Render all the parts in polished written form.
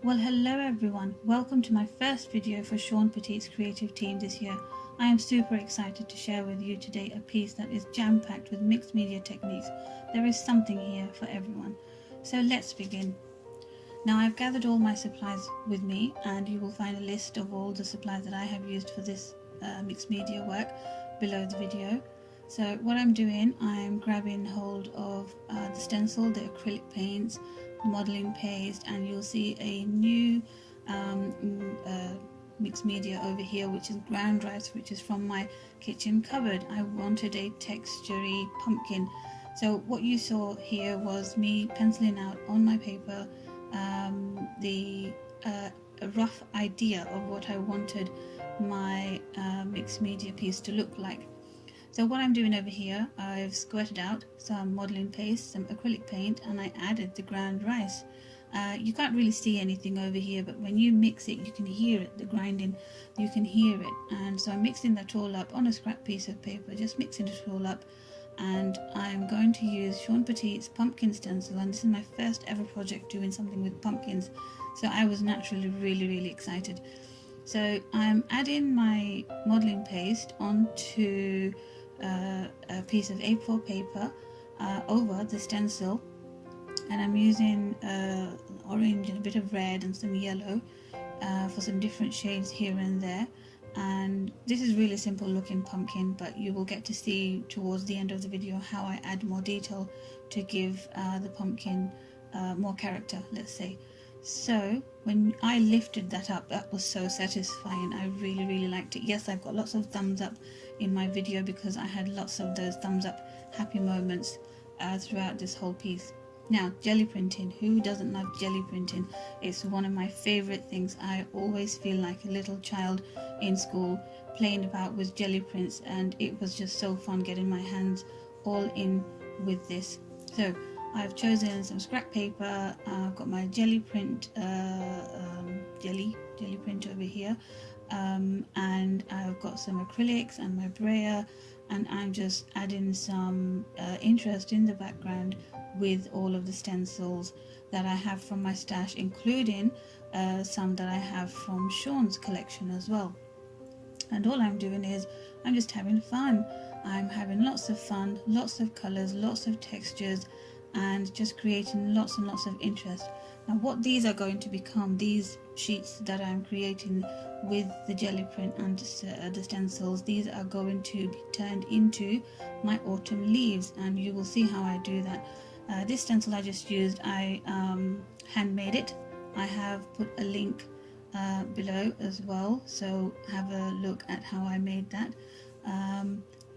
Well, hello everyone. Welcome to my first video for Shawn Petite's creative team this year. I am super excited to share with you today a piece that is jam-packed with mixed media techniques. There is something here for everyone. So let's begin. Now I've gathered all my supplies with me, and you will find a list of all the supplies that I have used for this mixed media work below the video. So what I'm doing, I'm grabbing hold of the stencil, the acrylic paints, modeling paste, and you'll see a new mixed media over here, which is ground rice, which is from my kitchen cupboard. I wanted a textury pumpkin. So what you saw here was me penciling out on my paper a rough idea of what I wanted my mixed media piece to look like. So what I'm doing over here, I've squirted out some modeling paste, some acrylic paint, and I added the ground rice. You can't really see anything over here, but when you mix it, you can hear it, the grinding, you can hear it. And so I'm mixing that all up on a scrap piece of paper, just mixing it all up. And I'm going to use Shawn Petite's pumpkin stencil, and this is my first ever project doing something with pumpkins. So I was naturally really excited. So I'm adding my modeling paste onto a piece of A4 paper over the stencil, and I'm using orange and a bit of red and some yellow for some different shades here and there. And this is really simple looking pumpkin, but you will get to see towards the end of the video how I add more detail to give the pumpkin more character, let's say. So when I lifted that up, that was so satisfying. I really liked it. Yes, I've got lots of thumbs up in my video because I had lots of those thumbs up happy moments throughout this whole piece. Now, gelli printing. Who doesn't love gelli printing? It's one of my favorite things. I always feel like a little child in school playing about with gelli prints, and it was just so fun getting my hands all in with this. So I've chosen some scrap paper. I've got my gelli print, gelli print over here, and I've got some acrylics and my brayer, and I'm just adding some interest in the background with all of the stencils that I have from my stash, including some that I have from Shawn's collection as well. And all I'm doing is I'm just having fun. I'm having lots of fun, lots of colors, lots of textures, and just creating lots and lots of interest. Now what these are going to become, these sheets that I'm creating with the gelli print and the stencils, these are going to be turned into my autumn leaves, and you will see how I do that. This stencil I just used, I handmade it. I have put a link below as well, so have a look at how I made that.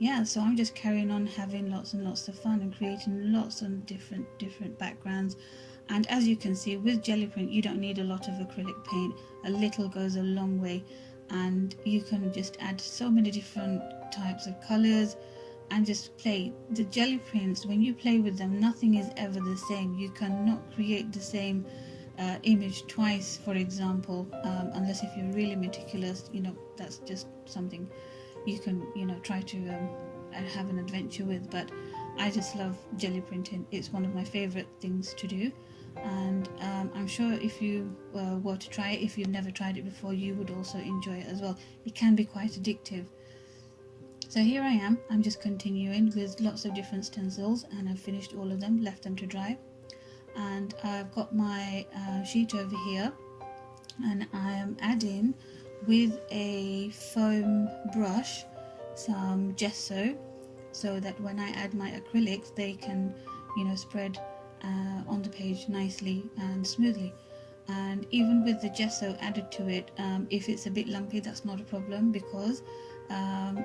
Yeah, so I'm just carrying on having lots and lots of fun and creating lots of different backgrounds. And as you can see, with gelli print you don't need a lot of acrylic paint. A little goes a long way, and you can just add so many different types of colors and just play. The gelli prints, when you play with them, nothing is ever the same. You cannot create the same image twice, for example, unless if you're really meticulous. That's just something you can try to have an adventure with. But I just love gelli printing. It's one of my favorite things to do, and I'm sure if you were to try it, if you've never tried it before, you would also enjoy it as well. It can be quite addictive. So here I am, I'm just continuing with lots of different stencils, and I've finished all of them, left them to dry. And I've got my sheet over here, and I am adding with a foam brush some gesso, so that when I add my acrylics, they can spread on the page nicely and smoothly. And even with the gesso added to it, if it's a bit lumpy, that's not a problem, because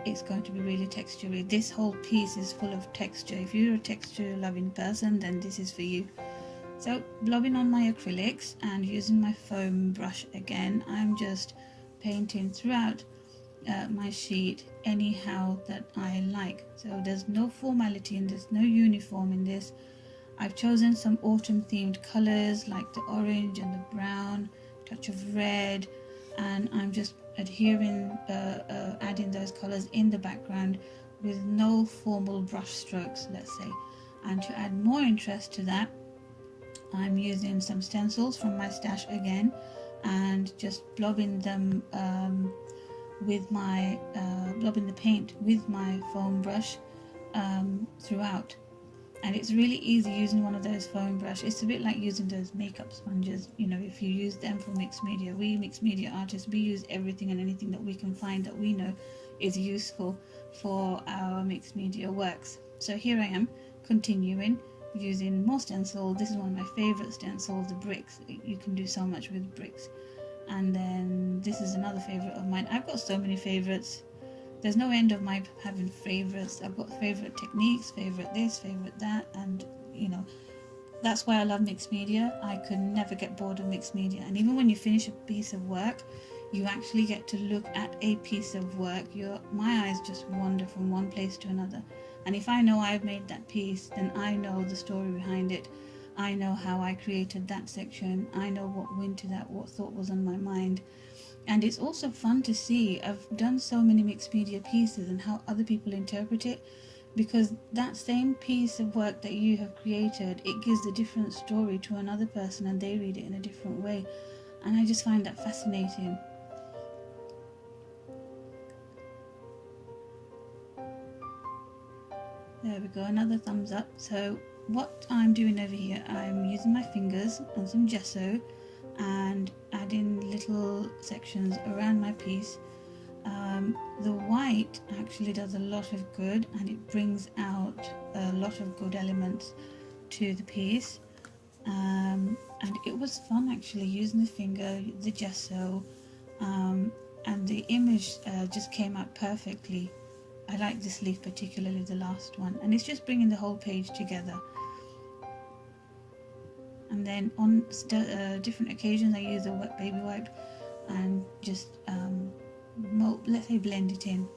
it's going to be really textury. This whole piece is full of texture. If you're a texture loving person, then this is for you. So blobbing on my acrylics and using my foam brush again, I'm just painting throughout my sheet anyhow that I like. So there's no formality in this, no uniform in this. I've chosen some autumn themed colors like the orange and the brown, touch of red, and I'm just adhering, adding those colors in the background with no formal brush strokes, let's say. And to add more interest to that, I'm using some stencils from my stash again and just blobbing them with my blobbing the paint with my foam brush throughout. And it's really easy using one of those foam brush. It's a bit like using those makeup sponges, you know, if you use them for mixed media. We mixed media artists, we use everything and anything that we can find that we know is useful for our mixed media works. So here I am continuing using more stencil. This is one of my favorite stencils, the bricks. You can do so much with bricks. And then this is another favorite of mine. I've got so many favorites. There's no end of my having favorites. I've got favorite techniques, favorite this, favorite that, and you know, that's why I love mixed media. I could never get bored of mixed media. And even when you finish a piece of work, you actually get to look at a piece of work. My eyes just wander from one place to another. And if I know I've made that piece, then I know the story behind it. I know how I created that section. I know what went to that, what thought was on my mind. And it's also fun to see. I've done so many mixed media pieces and how other people interpret it, because that same piece of work that you have created, it gives a different story to another person and they read it in a different way. And I just find that fascinating. There we go, another thumbs up. So what I'm doing over here, I'm using my fingers and some gesso and adding little sections around my piece. The white actually does a lot of good and it brings out a lot of good elements to the piece. And it was fun actually using the finger, the gesso, and the image just came out perfectly. I like this leaf, particularly the last one, and it's just bringing the whole page together. And then on different occasions I use a wet baby wipe and just let's say blend it in.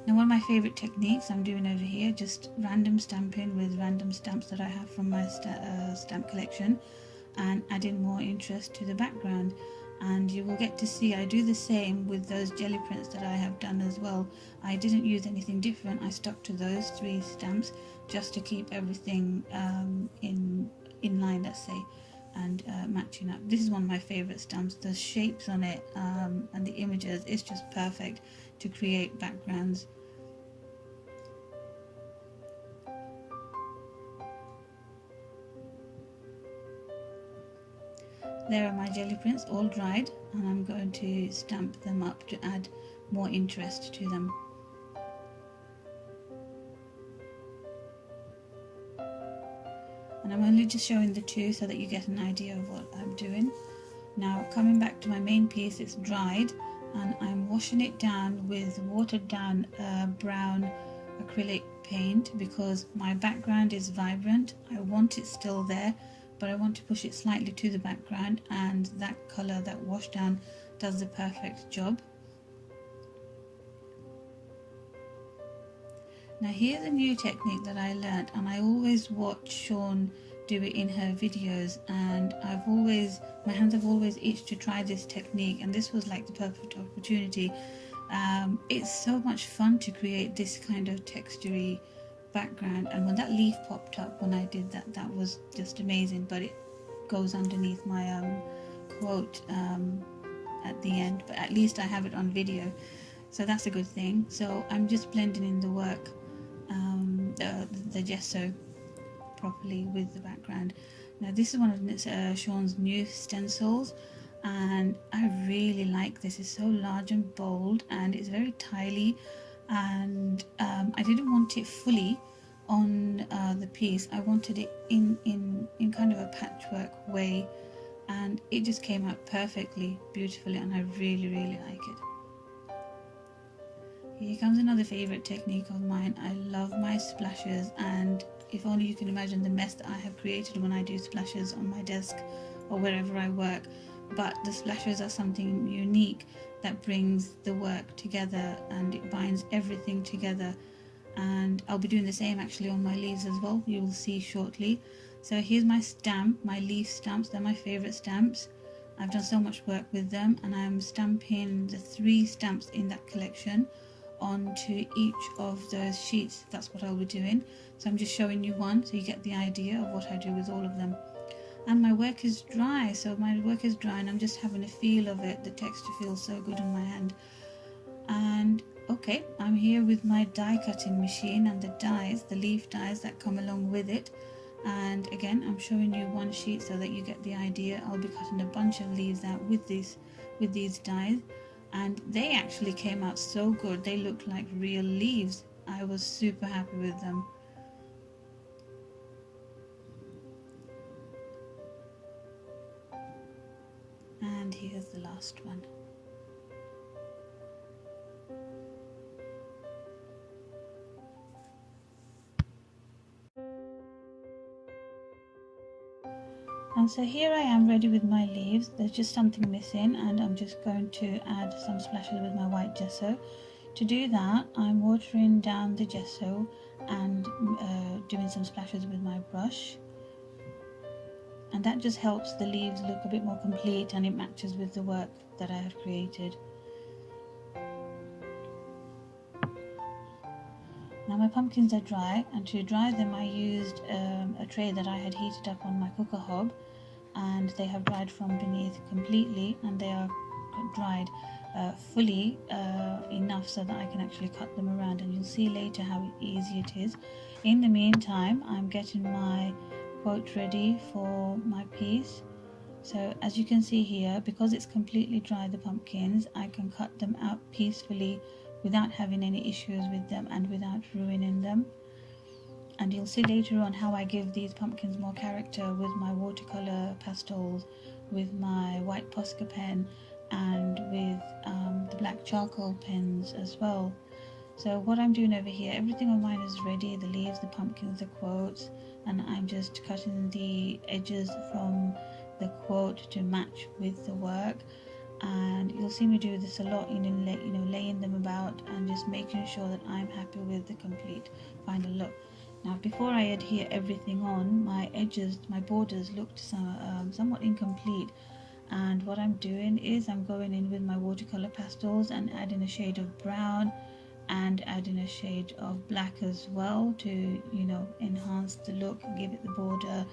Now one of my favorite techniques I'm doing over here, just random stamping with random stamps that I have from my stamp collection and adding more interest to the background. And you will get to see I do the same with those jelly prints that I have done as well. I didn't use anything different. I stuck to those 3 stamps just to keep everything in line, let's say, and matching up. This is one of my favorite stamps. The shapes on it and the images, it's just perfect to create backgrounds. There are my jelly prints all dried, and I'm going to stamp them up to add more interest to them. And I'm only just showing the 2 so that you get an idea of what I'm doing. Now coming back to my main piece, it's dried and I'm washing it down with watered down brown acrylic paint because my background is vibrant. I want it still there, but I want to push it slightly to the background, and that colour, that wash down, does the perfect job. Now here's a new technique that I learned, and I always watch Shawn do it in her videos, and my hands have always itched to try this technique, and this was like the perfect opportunity. It's so much fun to create this kind of textury background, and when that leaf popped up when I did that, that was just amazing. But it goes underneath my quote at the end, but at least I have it on video, so that's a good thing. So I'm just blending in the work, the gesso properly with the background. Now this is one of Shawn's new stencils, and I really like this. It's so large and bold and it's very tily, and I didn't want it fully on the piece. I wanted it in kind of a patchwork way, and it just came out perfectly beautifully, and I really like it. Here comes another favorite technique of mine. I love my splashes, and if only you can imagine the mess that I have created when I do splashes on my desk or wherever I work. But the splashes are something unique that brings the work together, and it binds everything together. And I'll be doing the same actually on my leaves as well, you will see shortly. So here's my stamp, my leaf stamps. They're my favorite stamps. I've done so much work with them, and I'm stamping the 3 stamps in that collection onto each of those sheets. That's what I'll be doing. So I'm just showing you one so you get the idea of what I do with all of them. and my work is dry. So my work is dry and I'm just having a feel of it. The texture feels so good on my hand. And okay, I'm here with my die cutting machine and the dies, the leaf dies that come along with it. And again, I'm showing you one sheet so that you get the idea. I'll be cutting a bunch of leaves out with these dies, and they actually came out so good. They look like real leaves. I was super happy with them. And here's the last one. And so here I am ready with my leaves. There's just something missing, and I'm just going to add some splashes with my white gesso. To do that, I'm watering down the gesso and doing some splashes with my brush. And that just helps the leaves look a bit more complete, and it matches with the work that I have created. Now my pumpkins are dry, and to dry them I used a tray that I had heated up on my cooker hob, and they have dried from beneath completely, and they are dried fully enough so that I can actually cut them around, and you'll see later how easy it is. In the meantime, I'm getting my quote ready for my piece. So as you can see here, because it's completely dry, the pumpkins, I can cut them out peacefully without having any issues with them and without ruining them. And you'll see later on how I give these pumpkins more character with my watercolor pastels, with my white Posca pen, and with the black charcoal pens as well. So what I'm doing over here, everything of mine is ready, the leaves, the pumpkins, the quotes, and I'm just cutting the edges from the quote to match with the work. And you'll see me do this a lot, laying them about and just making sure that I'm happy with the complete final look. Now before I adhere everything on, my edges, my borders looked somewhat incomplete, and what I'm doing is I'm going in with my watercolor pastels and adding a shade of brown and adding a shade of black as well to enhance the look, give it the border,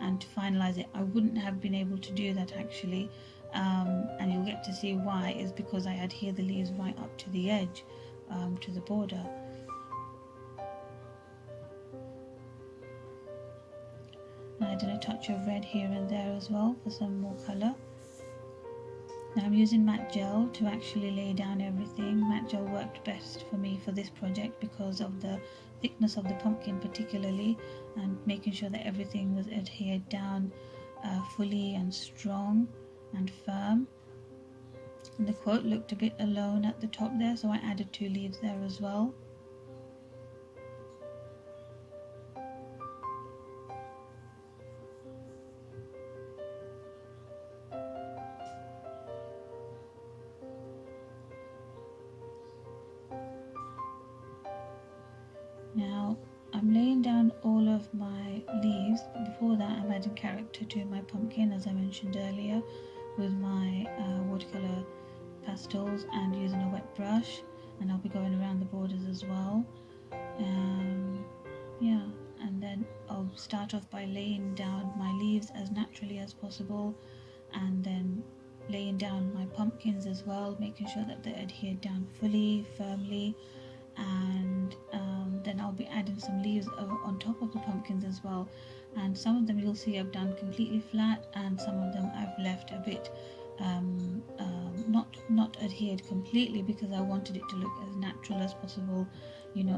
and to finalize it. I wouldn't have been able to do that actually, and you'll get to see why, is because I adhere the leaves right up to the edge, to the border. I did a touch of red here and there as well for some more colour. Now I'm using matte gel to actually lay down everything. Matte gel worked best for me for this project because of the thickness of the pumpkin particularly, and making sure that everything was adhered down fully and strong and firm. And the quote looked a bit alone at the top there, so I added 2 leaves there as well. Now I'm laying down all of my leaves. Before that, I'm adding character to my pumpkin, as I mentioned earlier, with my watercolor pastels and using a wet brush, and I'll be going around the borders as well. Yeah, and then I'll start off by laying down my leaves as naturally as possible, and then laying down my pumpkins as well, making sure that they're adhered down fully, firmly, and then I'll be adding some leaves on top of the pumpkins as well. And some of them you'll see I've done completely flat, and some of them I've left a bit not adhered completely, because I wanted it to look as natural as possible,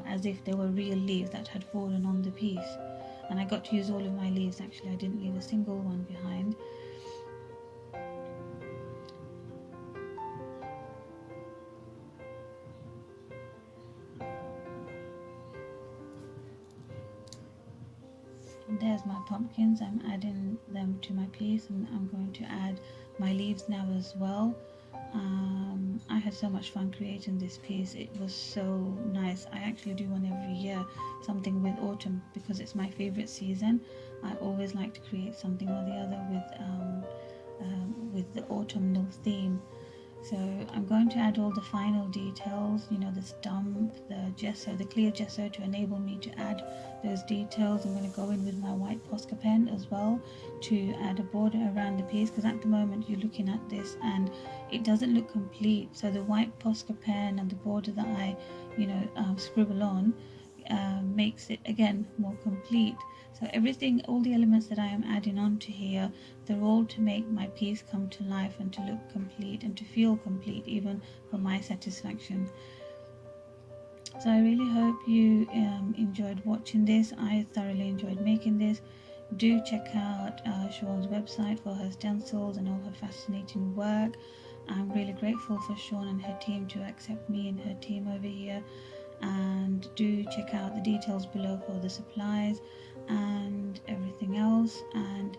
as if they were real leaves that had fallen on the piece. And I got to use all of my leaves actually, I didn't leave a single one behind. And there's my pumpkins. I'm adding them to my piece, and I'm going to add my leaves now as well. I had so much fun creating this piece. It was so nice. I actually do one every year, something with autumn, because it's my favorite season. I always like to create something or the other with the autumnal theme. So I'm going to add all the final details, you know, the stump, the gesso, the clear gesso, to enable me to add those details. I'm going to go in with my white Posca pen as well to add a border around the piece, because at the moment you're looking at this and it doesn't look complete. So the white Posca pen and the border that I, you know, scribble on makes it again more complete. So everything, all the elements that I am adding on to here, they're all to make my piece come to life and to look complete and to feel complete, even for my satisfaction. So I really hope you enjoyed watching this. I thoroughly enjoyed making this. Do check out Shawn's website for her stencils and all her fascinating work. I'm really grateful for Shawn and her team to accept me and her team over here. And do check out the details below for the supplies and everything else. And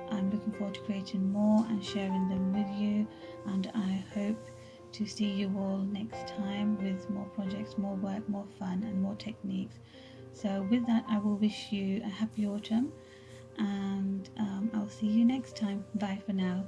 I'm looking forward to creating more and sharing them with you. And I hope to see you all next time with more projects, more work, more fun, and more techniques. So with that, I will wish you a happy autumn, and I'll see you next time. Bye for now.